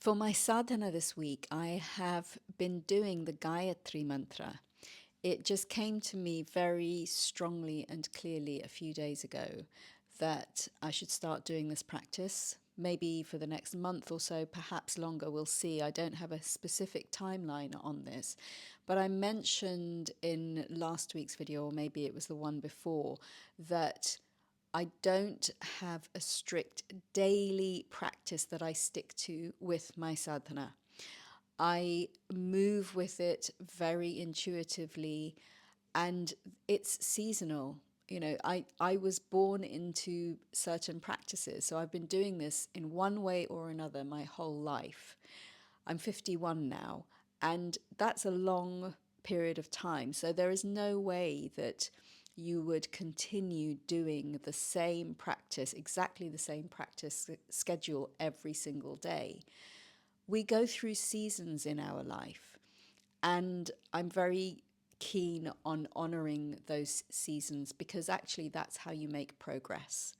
For my sadhana this week, I have been doing the Gayatri mantra. It just came to me very strongly and clearly a few days ago that I should start doing this practice. Maybe for the next month or so, perhaps longer, we'll see. I don't have a specific timeline on this. But I mentioned in last week's video, or maybe it was the one before, that I don't have a strict daily practice that I stick to with my sadhana. I move with it very intuitively, and it's seasonal. I was born into certain practices, so I've been doing this in one way or another my whole life. I'm 51 now, and that's a long period of time. So there is no way that you would continue doing the same practice, exactly the same practice schedule every single day. We go through seasons in our life, and I'm very keen on honoring those seasons because actually that's how you make progress.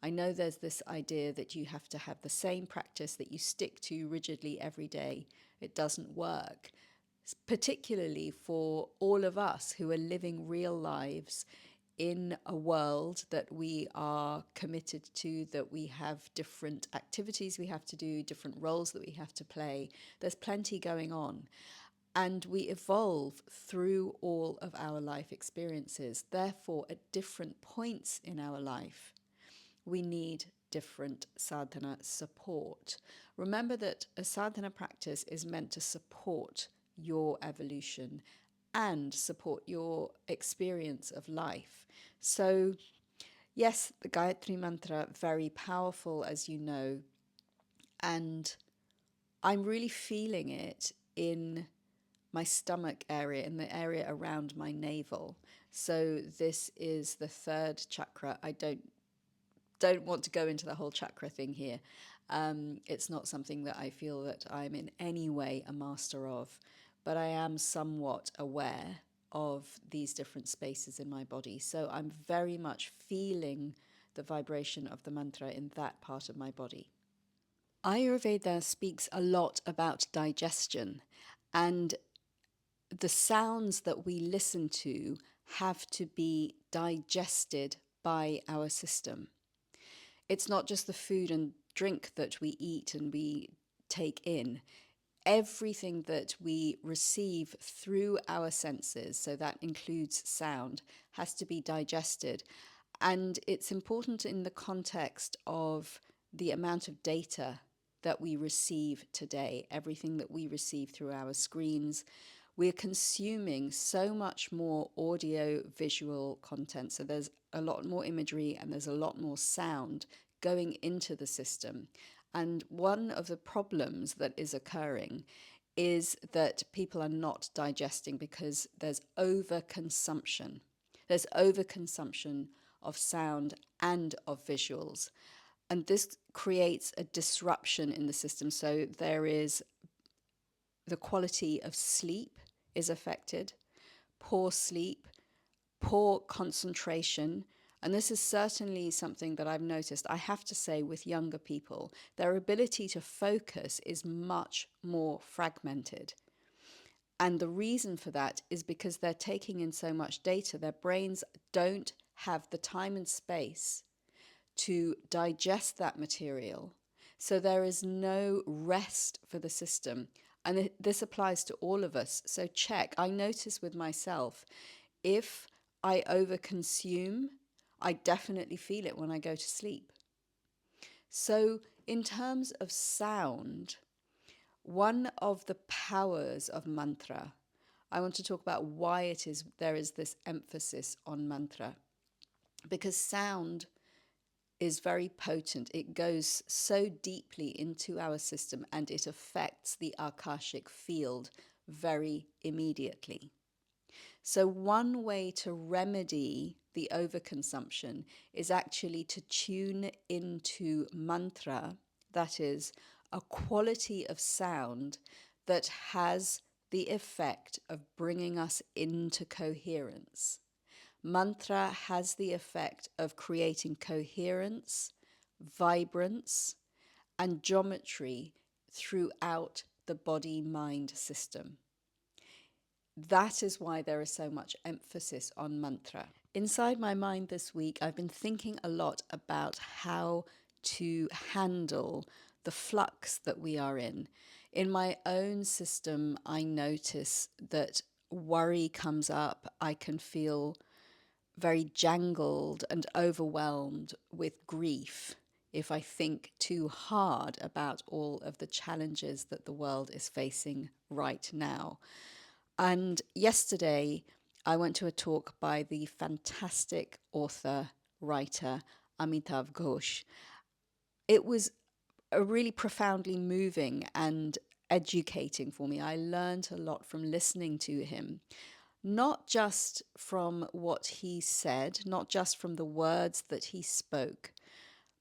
I know there's this idea that you have to have the same practice that you stick to rigidly every day. It doesn't work, particularly for all of us who are living real lives in a world that we are committed to, that we have different activities we have to do, different roles that we have to play. There's plenty going on. And we evolve through all of our life experiences. Therefore, at different points in our life, we need different sadhana support. Remember that a sadhana practice is meant to support your evolution and support your experience of life. So, yes, the Gayatri Mantra, very powerful, as you know, and I'm really feeling it in my stomach area, in the area around my navel. So this is the third chakra. I don't want to go into the whole chakra thing here. It's not something that I feel that I'm in any way a master of, but I am somewhat aware of these different spaces in my body. So I'm very much feeling the vibration of the mantra in that part of my body. Ayurveda speaks a lot about digestion, and the sounds that we listen to have to be digested by our system. It's not just the food and drink that we eat and we take in. Everything that we receive through our senses, so that includes sound, has to be digested. And it's important in the context of the amount of data that we receive today, everything that we receive through our screens. We're consuming so much more audio visual content. So there's a lot more imagery and there's a lot more sound going into the system. And one of the problems that is occurring is that people are not digesting because there's overconsumption. There's overconsumption of sound and of visuals. And this creates a disruption in the system. So there is the quality of sleep is affected, poor sleep, poor concentration. And this is certainly something that I've noticed, I have to say, with younger people. Their ability to focus is much more fragmented. And the reason for that is because they're taking in so much data. Their brains don't have the time and space to digest that material. So there is no rest for the system. And this applies to all of us. So check. I notice with myself, if I overconsume, I definitely feel it when I go to sleep. So in terms of sound, one of the powers of mantra, I want to talk about why it is there is this emphasis on mantra. Because sound is very potent. It goes so deeply into our system and it affects the Akashic field very immediately. So one way to remedy the overconsumption is actually to tune into mantra, that is, a quality of sound that has the effect of bringing us into coherence. Mantra has the effect of creating coherence, vibrance, and geometry throughout the body-mind system. That is why there is so much emphasis on mantra. Inside my mind this week, I've been thinking a lot about how to handle the flux that we are in. In my own system, I notice that worry comes up. I can feel very jangled and overwhelmed with grief if I think too hard about all of the challenges that the world is facing right now. And yesterday, I went to a talk by the fantastic author, writer, Amitav Ghosh. It was a really profoundly moving and educating for me. I learned a lot from listening to him, not just from what he said, not just from the words that he spoke,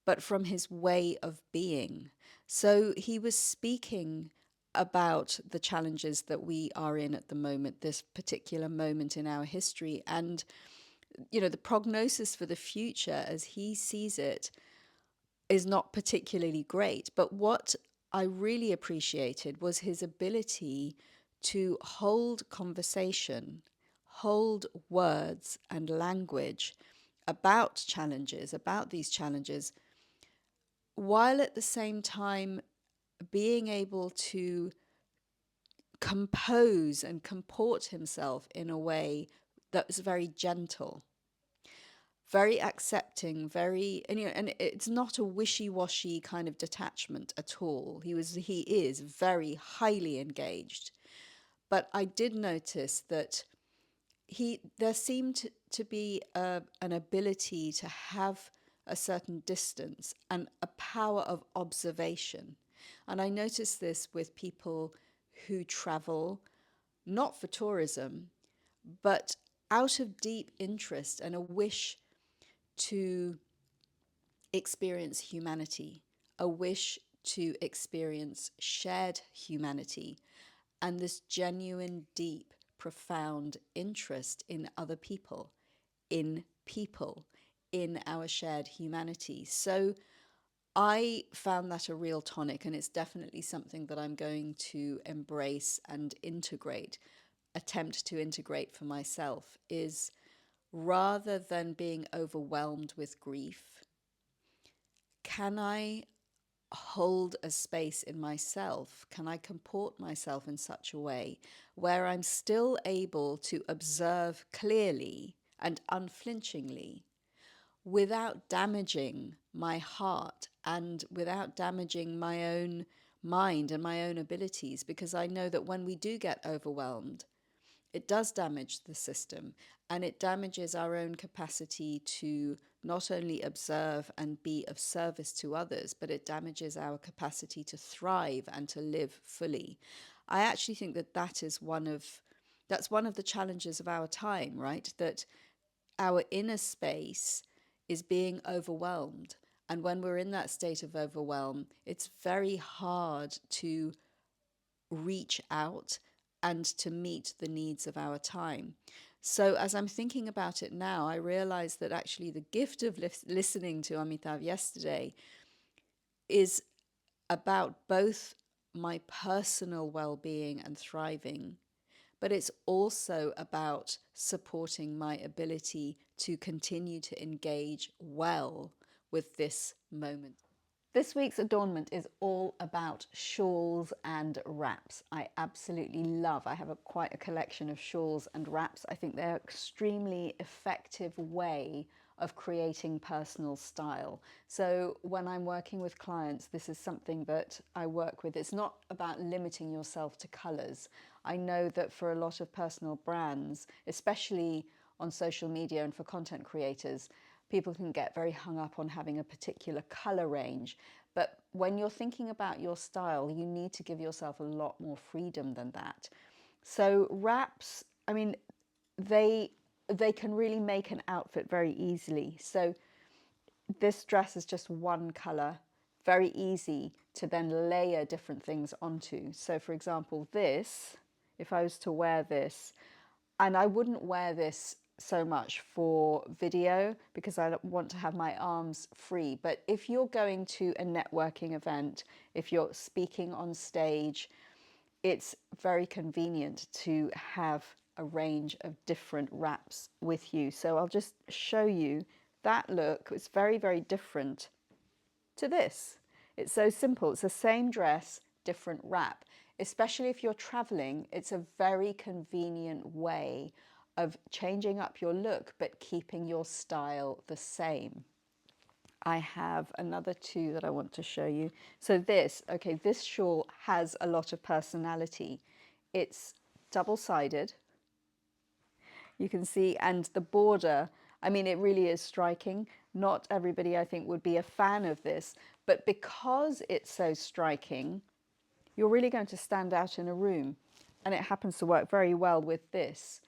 but from his way of being. So he was speaking about the challenges that we are in at the moment, this particular moment in our history, and the prognosis for the future as he sees it is not particularly great. But what I really appreciated was his ability to hold conversation, hold words and language about challenges, about these challenges, while at the same time being able to compose and comport himself in a way that was very gentle, very accepting, and it's not a wishy-washy kind of detachment at all. He is very highly engaged. But I did notice that there seemed to be an ability to have a certain distance and a power of observation. And I noticed this with people who travel, not for tourism, but out of deep interest and a wish to experience humanity, a wish to experience shared humanity, and this genuine, deep, profound interest in other people, in people, in our shared humanity. So I found that a real tonic, and it's definitely something that I'm going to embrace and attempt to integrate for myself, is rather than being overwhelmed with grief, can I hold a space in myself? Can I comport myself in such a way where I'm still able to observe clearly and unflinchingly without damaging my heart and without damaging my own mind and my own abilities? Because I know that when we do get overwhelmed, it does damage the system, and it damages our own capacity to not only observe and be of service to others, but it damages our capacity to thrive and to live fully. I actually think that that's one of the challenges of our time, right? That our inner space is being overwhelmed. And when we're in that state of overwhelm, it's very hard to reach out and to meet the needs of our time. So as I'm thinking about it now, I realize that actually the gift of listening to Amitav yesterday is about both my personal well-being and thriving, but it's also about supporting my ability to continue to engage well with this moment. This week's adornment is all about shawls and wraps. I absolutely love. I have quite a collection of shawls and wraps. I think they're an extremely effective way of creating personal style. So when I'm working with clients, this is something that I work with. It's not about limiting yourself to colors. I know that for a lot of personal brands, especially on social media and for content creators, people can get very hung up on having a particular color range. But when you're thinking about your style, you need to give yourself a lot more freedom than that. So wraps, I mean, they can really make an outfit very easily. So this dress is just one color, very easy to then layer different things onto. So for example, this, if I was to wear this, and I wouldn't wear this so much for video because I want to have my arms free. But if you're going to a networking event, if you're speaking on stage, it's very convenient to have a range of different wraps with you. So I'll just show you that look. It's very, very different to this. It's so simple. It's the same dress, different wrap. Especially if you're traveling, it's a very convenient way of changing up your look but keeping your style the same. I have another two that I want to show you. So this, okay, this shawl has a lot of personality. It's double-sided, you can see, and the border, I mean, it really is striking. Not everybody, I think, would be a fan of this, but because it's so striking, you're really going to stand out in a room. And it happens to work very well with this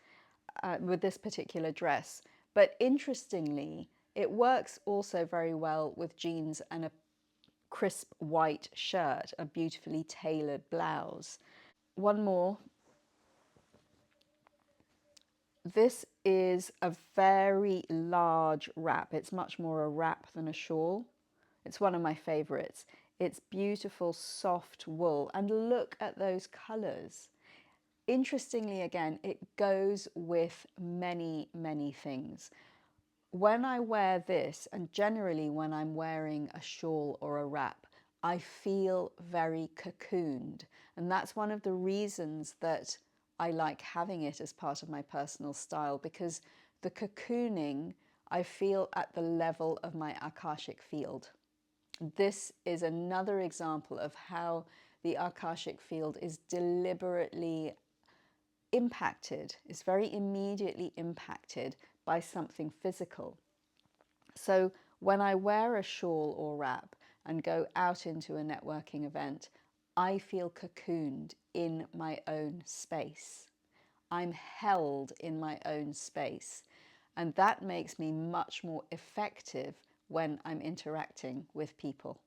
particular dress. But interestingly, it works also very well with jeans and a crisp white shirt, a beautifully tailored blouse. One more. This is a very large wrap. It's much more a wrap than a shawl. It's one of my favorites. It's beautiful, soft wool. And look at those colors. Interestingly, again, it goes with many, many things. When I wear this, and generally when I'm wearing a shawl or a wrap, I feel very cocooned. And that's one of the reasons that I like having it as part of my personal style, because the cocooning I feel at the level of my Akashic field. This is another example of how the Akashic field is deliberately impacted, is very immediately impacted by something physical. So when I wear a shawl or wrap and go out into a networking event, I feel cocooned in my own space. I'm held in my own space. And that makes me much more effective when I'm interacting with people.